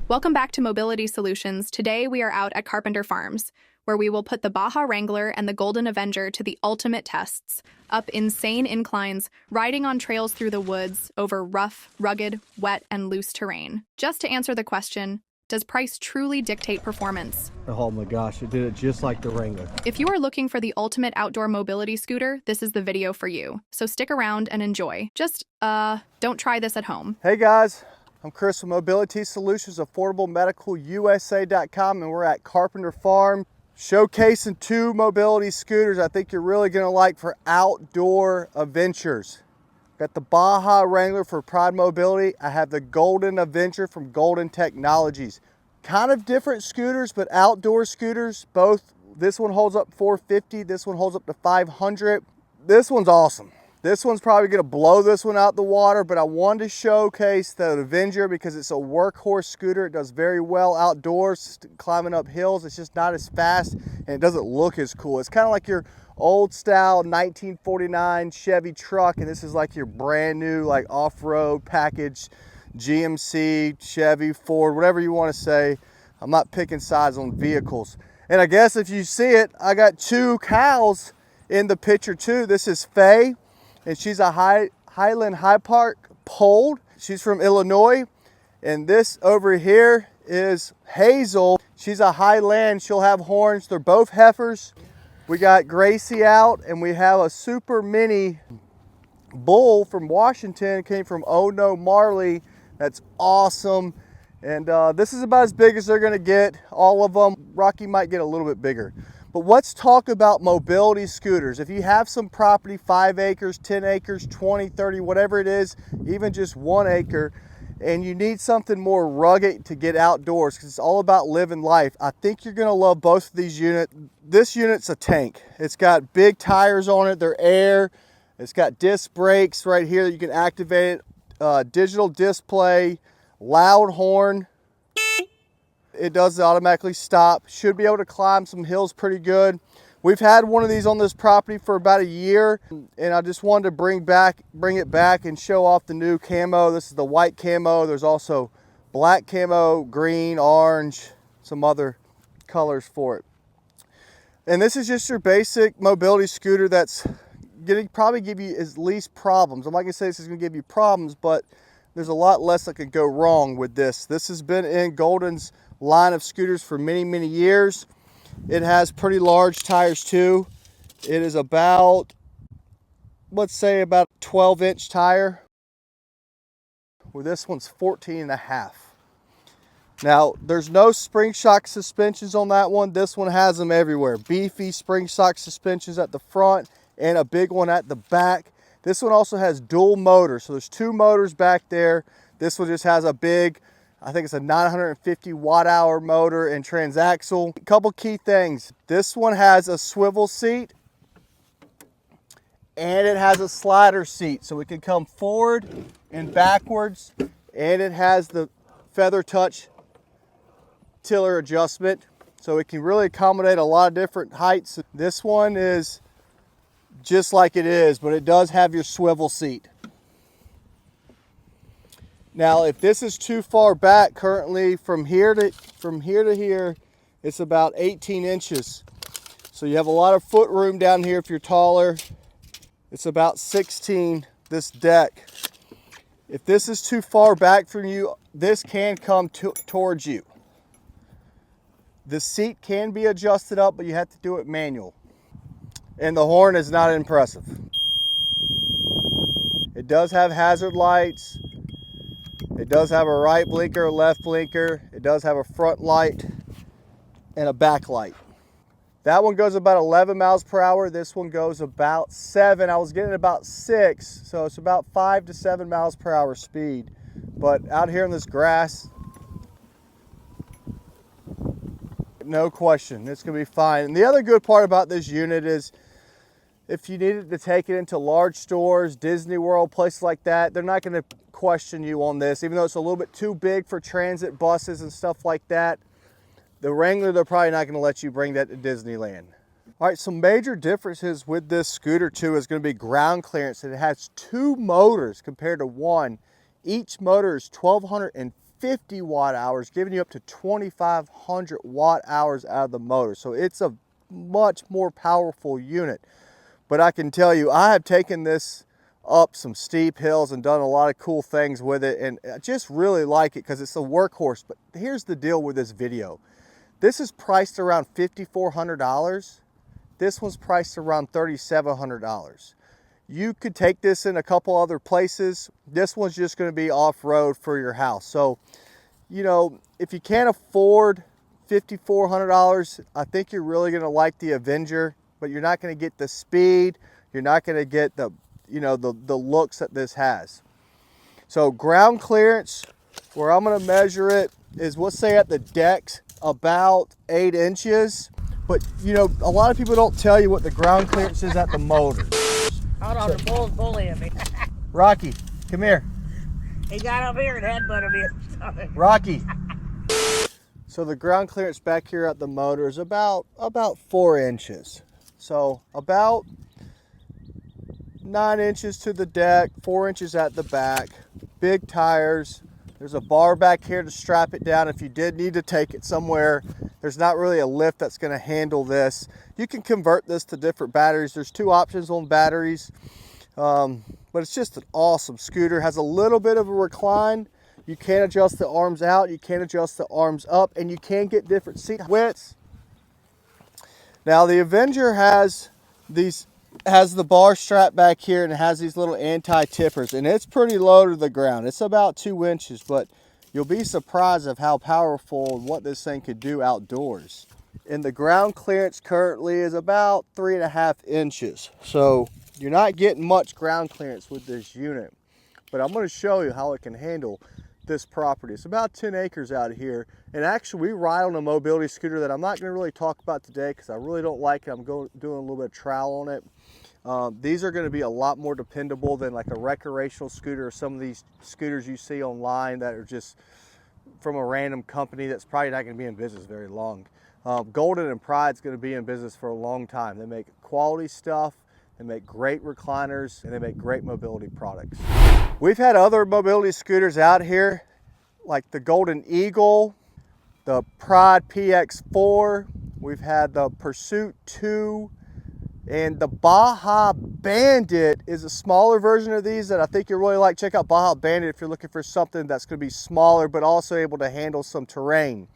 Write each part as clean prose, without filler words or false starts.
Welcome back to Mobility Solutions. Today we are out at Carpenter Farms, where we will put the Baja Wrangler and the Golden Avenger to the ultimate tests, up insane inclines, riding on trails through the woods, over rough, rugged, wet, and loose terrain. Just to answer the question, does price truly dictate performance? Oh my gosh, it did it just like the Wrangler. If you are looking for the ultimate outdoor mobility scooter, this is the video for you. So stick around and enjoy. Just, don't try this at home. Hey guys, I'm Chris with Mobility Solutions, affordability.usa.com, and we're at Carpenter Farm showcasing two mobility scooters I think you're really gonna like for outdoor adventures. Got the Baja Wrangler for Pride Mobility. I have the Golden Avenger from Golden Technologies. Kind of different scooters, but outdoor scooters. Both, this one holds up 450, this one holds up to 500. This one's awesome. This one's probably gonna blow this one out the water, but I wanted to showcase the Avenger because it's a workhorse scooter. It does very well outdoors, climbing up hills. It's just not as fast and it doesn't look as cool. It's kind of like your old style 1949 Chevy truck, and this is like your brand new like off-road package GMC, Chevy, Ford, whatever you want to say. I'm not picking sides on vehicles. And I guess if you see it, I got two cows in the picture too. This is Faye, and she's a Highland High Park polled. She's from Illinois. And this over here is Hazel. She's a Highland. She'll have horns. They're both heifers. We got Gracie out, and we have a super mini bull from Washington. Came from Oh No Marley. That's awesome. And this is about as big as they're gonna get, all of them. Rocky might get a little bit bigger. But let's talk about mobility scooters. If you have some property, 5 acres, 10 acres, 20, 30, whatever it is, even just 1 acre, and you need something more rugged to get outdoors because it's all about living life, I think you're gonna love both of these units. This unit's a tank. It's got big tires on it, they're air. It's got disc brakes right here that you can activate it. Digital display, loud horn. It does automatically stop. Should be able to climb some hills pretty good. We've had one of these on this property for about a year, and I just wanted to bring it back and show off the new camo. This is the white camo. There's also black camo, green, orange, some other colors for it. And this is just your basic mobility scooter that's gonna probably give you at least problems. I'm not gonna say this is gonna give you problems, but there's a lot less that could go wrong with this. This has been in Golden's line of scooters for many, many years. It has pretty large tires too. It is about, let's say about a 12-inch tire, where this one's 14.5. Now, there's no spring shock suspensions on that one. This one has them everywhere. Beefy spring shock suspensions at the front and a big one at the back. This one also has dual motors. So there's 2 motors back there. This one just has a big, I think it's a 950 watt-hour motor and transaxle. A couple key things. This one has a swivel seat and it has a slider seat. So it can come forward and backwards, and it has the feather touch tiller adjustment. So it can really accommodate a lot of different heights. This one is just like it is, but it does have your swivel seat. Now, if this is too far back, currently from here to here, it's about 18 inches. So you have a lot of foot room down here if you're taller. It's about 16, this deck. If this is too far back from you, this can come towards you. The seat can be adjusted up, but you have to do it manual. And the horn is not impressive. It does have hazard lights. It does have a right blinker, a left blinker. It does have a front light and a back light. That one goes about 11 miles per hour. This one goes about 7. I was getting about 6, so it's about 5 to 7 miles per hour speed. But out here in this grass, no question, it's gonna be fine. And the other good part about this unit is if you needed to take it into large stores, Disney World, places like that, they're not gonna question you on this, even though it's a little bit too big for transit buses and stuff like that. The Wrangler, they're probably not gonna let you bring that to Disneyland. All right, some major differences with this scooter too is gonna be ground clearance. And it has 2 motors compared to 1. Each motor is 1,250 50 watt hours, giving you up to 2,500 watt hours out of the motor. So it's a much more powerful unit. But I can tell you, I have taken this up some steep hills and done a lot of cool things with it, and I just really like it because it's a workhorse. But here's the deal with this video. This is priced around $5,400. This one's priced around $3,700. You could take this in a couple other places. This one's just going to be off-road for your house. So, you know, if you can't afford $5,400, I think you're really going to like the Avenger, but you're not going to get the speed. You're not going to get the, you know, the looks that this has. So ground clearance, where I'm going to measure it, is, let's say at the decks, about 8 inches. But, you know, a lot of people don't tell you what the ground clearance is at the motor. Hold on, the bull's bullying me. Rocky, come here. He got up here and headbutted me. Rocky. So the ground clearance back here at the motor is about 4 inches. So about 9 inches to the deck, 4 inches at the back. Big tires. There's a bar back here to strap it down if you did need to take it somewhere. There's not really a lift that's going to handle this. You can convert this to different batteries. There's 2 options on batteries, but it's just an awesome scooter. Has a little bit of a recline. You can adjust the arms out, you can adjust the arms up, and you can get different seat widths. Now the Avenger has the bar strap back here, and it has these little anti-tippers, and it's pretty low to the ground. It's about 2 inches, but you'll be surprised of how powerful and what this thing could do outdoors. And the ground clearance currently is about 3.5 inches. So you're not getting much ground clearance with this unit, but I'm going to show you how it can handle this property. It's about 10 acres out here, and actually we ride on a mobility scooter that I'm not going to really talk about today because I really don't like it. I'm doing a little bit of trial on it. These are going to be a lot more dependable than like a recreational scooter or some of these scooters you see online that are just from a random company that's probably not going to be in business very long. Golden and Pride's going to be in business for a long time. They make quality stuff, they make great recliners, and they make great mobility products. We've had other mobility scooters out here, like the Golden Eagle, the Pride PX4, we've had the Pursuit 2, and the Baja Bandit is a smaller version of these that I think you'll really like. Check out Baja Bandit if you're looking for something that's going to be smaller but also able to handle some terrain.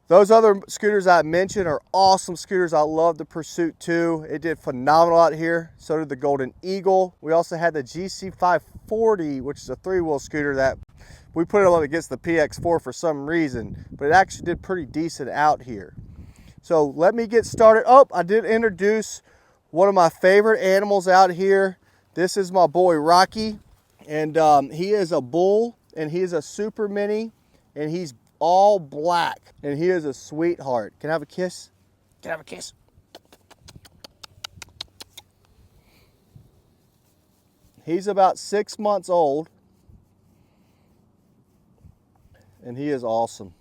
Those other scooters I mentioned are awesome scooters. I love the Pursuit 2. It did phenomenal out here. So did the Golden Eagle. We also had the GC540, which is a 3-wheel scooter that we put it up against the PX4 for some reason, but it actually did pretty decent out here. So let me get started. Oh, I did introduce one of my favorite animals out here. This is my boy Rocky, and he is a bull, and he is a super mini, and he's all black, and he is a sweetheart. Can I have a kiss? Can I have a kiss? He's about 6 months old, and he is awesome.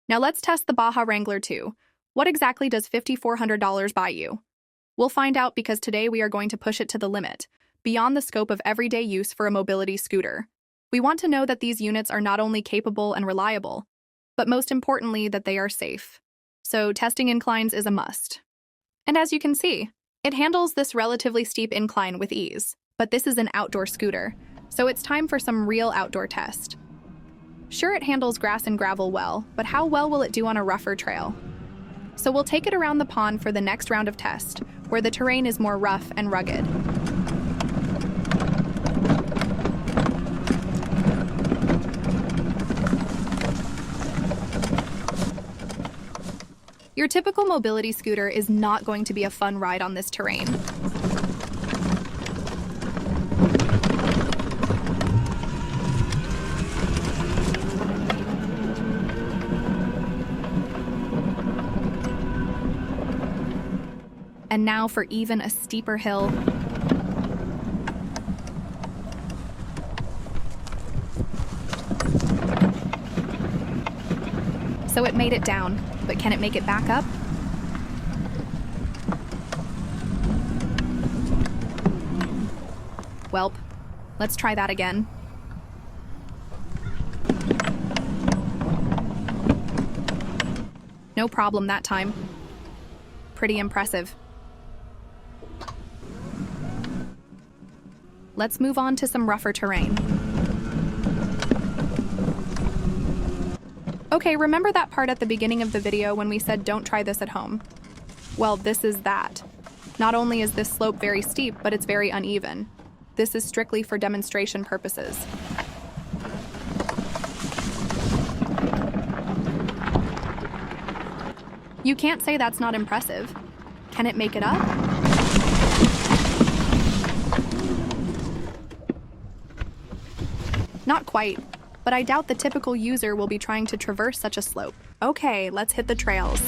Now let's test the Baja Wrangler 2. What exactly does $5,400 buy you? We'll find out because today we are going to push it to the limit, beyond the scope of everyday use for a mobility scooter. We want to know that these units are not only capable and reliable, but most importantly that they are safe. So testing inclines is a must. And as you can see, it handles this relatively steep incline with ease. But this is an outdoor scooter, so it's time for some real outdoor test. Sure, it handles grass and gravel well, but how well will it do on a rougher trail? So we'll take it around the pond for the next round of test, where the terrain is more rough and rugged. Your typical mobility scooter is not going to be a fun ride on this terrain. And now for even a steeper hill. So it made it down, but can it make it back up? Welp, let's try that again. No problem that time. Pretty impressive. Let's move on to some rougher terrain. Okay, remember that part at the beginning of the video when we said don't try this at home? Well, this is that. Not only is this slope very steep, but it's very uneven. This is strictly for demonstration purposes. You can't say that's not impressive. Can it make it up? Not quite, but I doubt the typical user will be trying to traverse such a slope. Okay, let's hit the trails.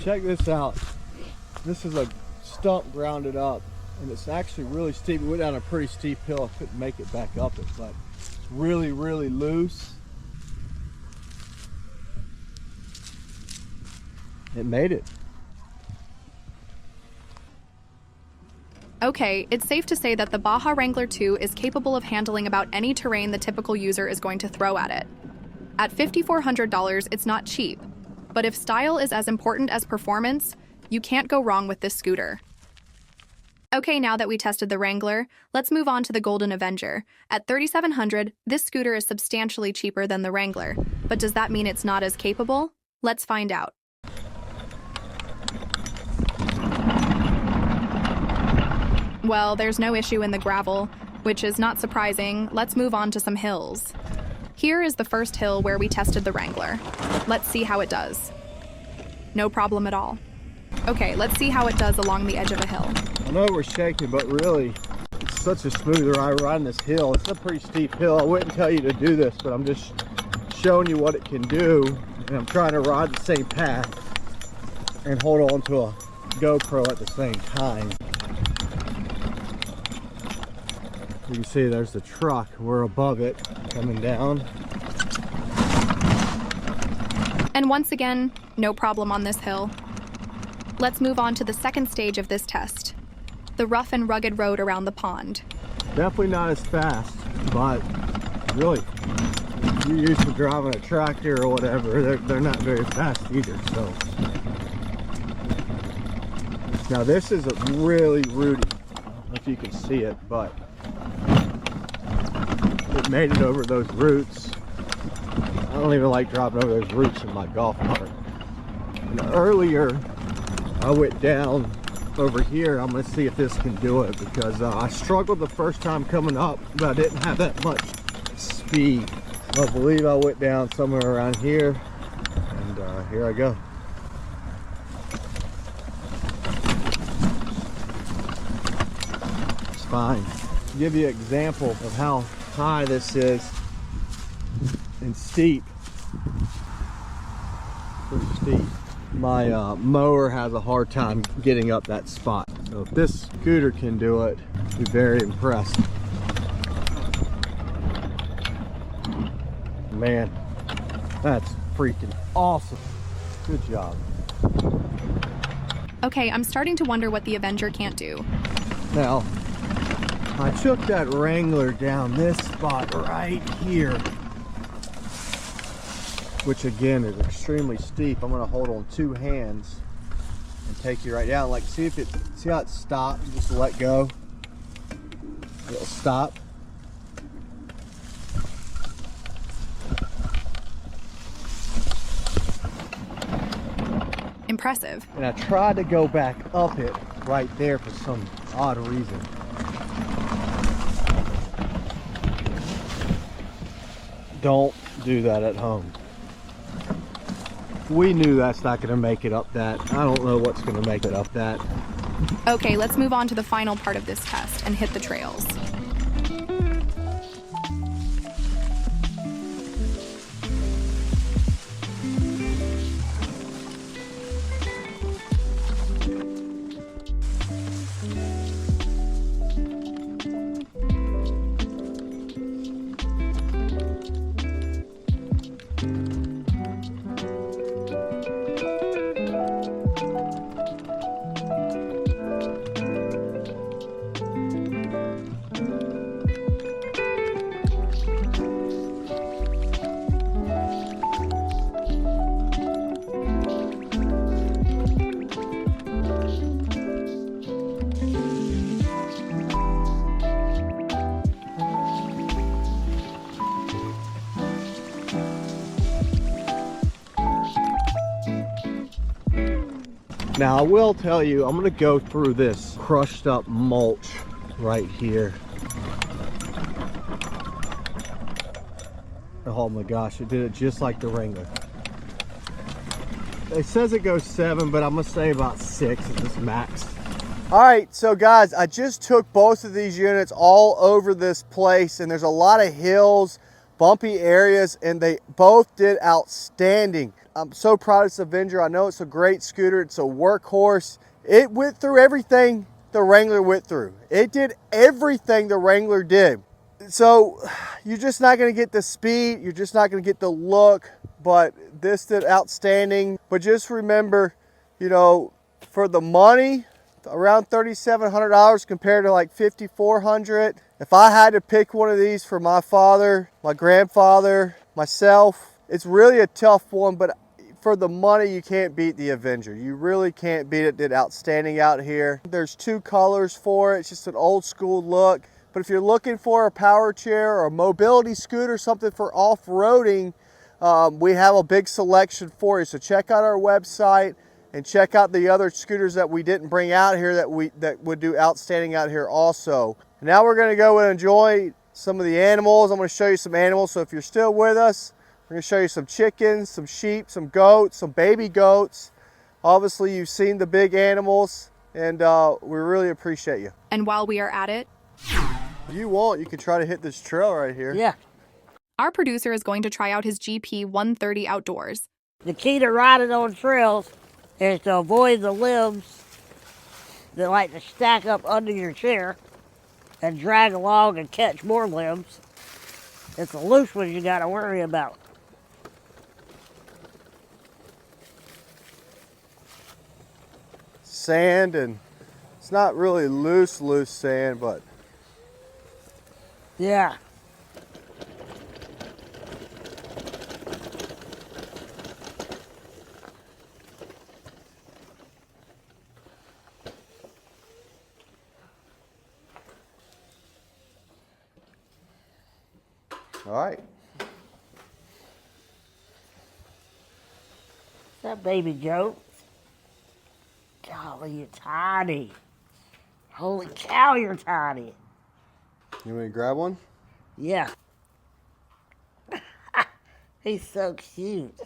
Check this out. This is a stump grounded up, and it's actually really steep. We went down a pretty steep hill. I couldn't make it back up it, but it's really, really loose. It made it. Okay, it's safe to say that the Baja Wrangler 2 is capable of handling about any terrain the typical user is going to throw at it. At $5,400, it's not cheap, but if style is as important as performance, you can't go wrong with this scooter. Okay, now that we tested the Wrangler, let's move on to the Golden Avenger. At $3,700, this scooter is substantially cheaper than the Wrangler, but does that mean it's not as capable? Let's find out. Well, there's no issue in the gravel, which is not surprising. Let's move on to some hills. Here is the first hill where we tested the Wrangler. Let's see how it does. No problem at all. Okay, let's see how it does along the edge of a hill. I know we're shaking, but really, it's such a smooth ride riding this hill. It's a pretty steep hill. I wouldn't tell you to do this, but I'm just showing you what it can do. And I'm trying to ride the same path and hold on to a GoPro at the same time. You can see there's the truck. We're above it, coming down. And once again, no problem on this hill. Let's move on to the second stage of this test, the rough and rugged road around the pond. Definitely not as fast, but really, if you're used to driving a tractor or whatever, they're not very fast either. So now this is a really rooty. I don't know if you can see it, but it made it over those roots. I don't even like driving over those roots in my golf cart. And earlier, I went down over here. I'm going to see if this can do it, because I struggled the first time coming up, but I didn't have that much speed. I believe I went down somewhere around here, and here I go. It's fine. To give you an example of how high this is and steep. Pretty steep. My mower has a hard time getting up that spot. So if this scooter can do it, I'd be very impressed. Man, that's freaking awesome. Good job. Okay, I'm starting to wonder what the Avenger can't do. Now, I took that Wrangler down this spot right here, which again is extremely steep. I'm gonna hold on two hands and take you right down. Like, see how it stops? Just let go. It'll stop. Impressive. And I tried to go back up it right there for some odd reason. Don't do that at home. We knew that's not gonna make it up that. I don't know what's gonna make it up that. Okay, let's move on to the final part of this test and hit the trails. Now I will tell you, I'm gonna go through this crushed up mulch right here. Oh my gosh, it did it just like the Wrangler. It says it goes 7, but I'm gonna say about 6 at this max. All right, so guys, I just took both of these units all over this place, and there's a lot of hills, bumpy areas, and they both did outstanding. I'm so proud of this Avenger. I know it's a great scooter. It's a workhorse. It went through everything the Wrangler went through. It did everything the Wrangler did. So you're just not gonna get the speed, you're just not gonna get the look, but this did outstanding. But just remember, you know, for the money, around $3,700 compared to like $5,400. If I had to pick one of these for my father, my grandfather, myself, it's really a tough one, but for the money, you can't beat the Avenger. You really can't beat it. Did outstanding out here. There's 2 colors for it. It's just an old school look. But if you're looking for a power chair or a mobility scooter, something for off-roading, we have a big selection for you. So check out our website and check out the other scooters that we didn't bring out here that would do outstanding out here also. And now we're gonna go and enjoy some of the animals. I'm gonna show you some animals. So if you're still with us, we're gonna show you some chickens, some sheep, some goats, some baby goats. Obviously, you've seen the big animals, and we really appreciate you. And while we are at it, If you want, you can try to hit this trail right here. Yeah. our producer is going to try out his GP 130 outdoors. The key to riding on trails is to avoid the limbs that like to stack up under your chair and drag along and catch more limbs. It's the loose ones you gotta worry about. Sand, and it's not really loose sand, but Yeah. all right. What's that, baby Joe? Golly, you're tiny. Holy cow, you're tiny. You want me to grab one? Yeah. He's so cute.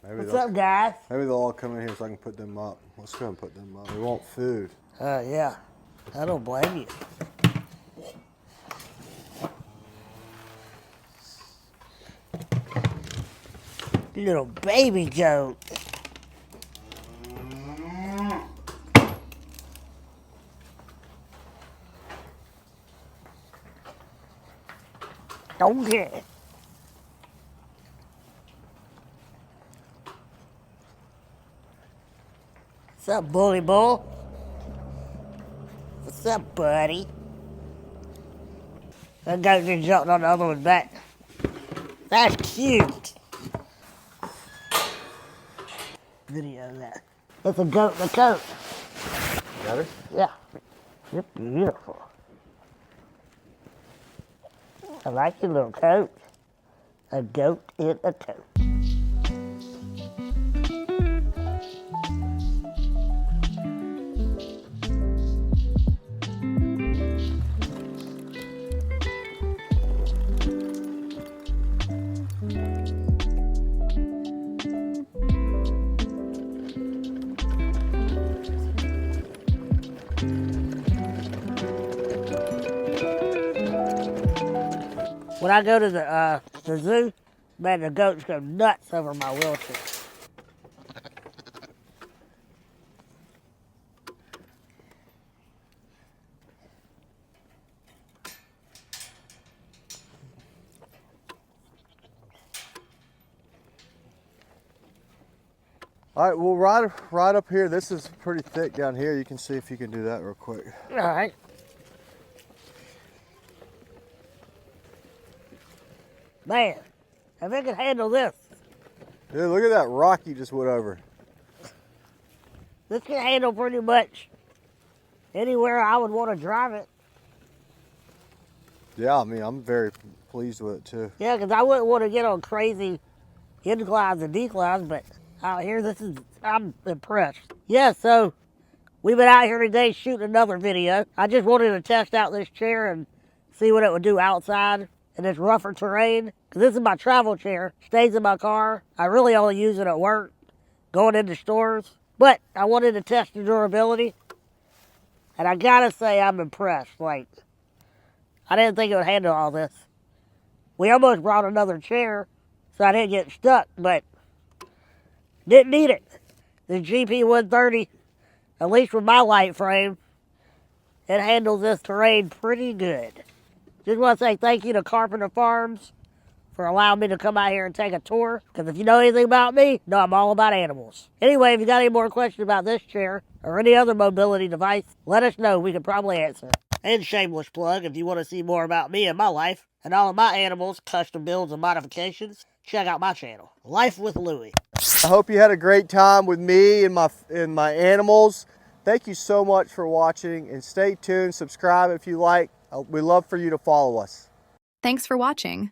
Maybe What's up, guys? Maybe they'll all come in here so I can put them up. Let's go and put them up. They want food. Yeah. I don't blame you. Little baby goat. Don't get it. What's up, bully bull? What's up, buddy? That goat just jumped on the other one's back. That's cute. Video of that. It's a goat in a coat. Got her? Yeah. You're beautiful. I like your little coat. A goat in a coat. When I go to the zoo, man, the goats go nuts over my wheelchair. All right, well, right up here, this is pretty thick down here. You can see if you can do that real quick. All right. Man, if it can handle this, Dude, look at that rock you just went over. this can handle pretty much anywhere I would want to drive it. Yeah, I mean, I'm very pleased with it too. Yeah, because I wouldn't want to get on crazy inclines and declines, but out here, I'm impressed. Yeah, so we've been out here today shooting another video. I just wanted to test out this chair and see what it would do outside in this rougher terrain. Because this is my travel chair, stays in my car. I really only use it at work, going into stores. But I wanted to test the durability, and I gotta say I'm impressed. Like, I didn't think it would handle all this. We almost brought another chair so I didn't get stuck, but didn't need it. The GP130, at least with my light frame, it handles this terrain pretty good. Just want to say thank you to Carpenter Farms for allowing me to come out here and take a tour. Because if you know anything about me, you know I'm all about animals. Anyway, if you got any more questions about this chair or any other mobility device, let us know. We could probably answer. And shameless plug, if you want to see more about me and my life and all of my animals, custom builds and modifications, check out my channel, Life with Lewy. I hope you had a great time with me and my animals. Thank you so much for watching, and stay tuned. Subscribe if you like. We love for you to follow us. Thanks for watching.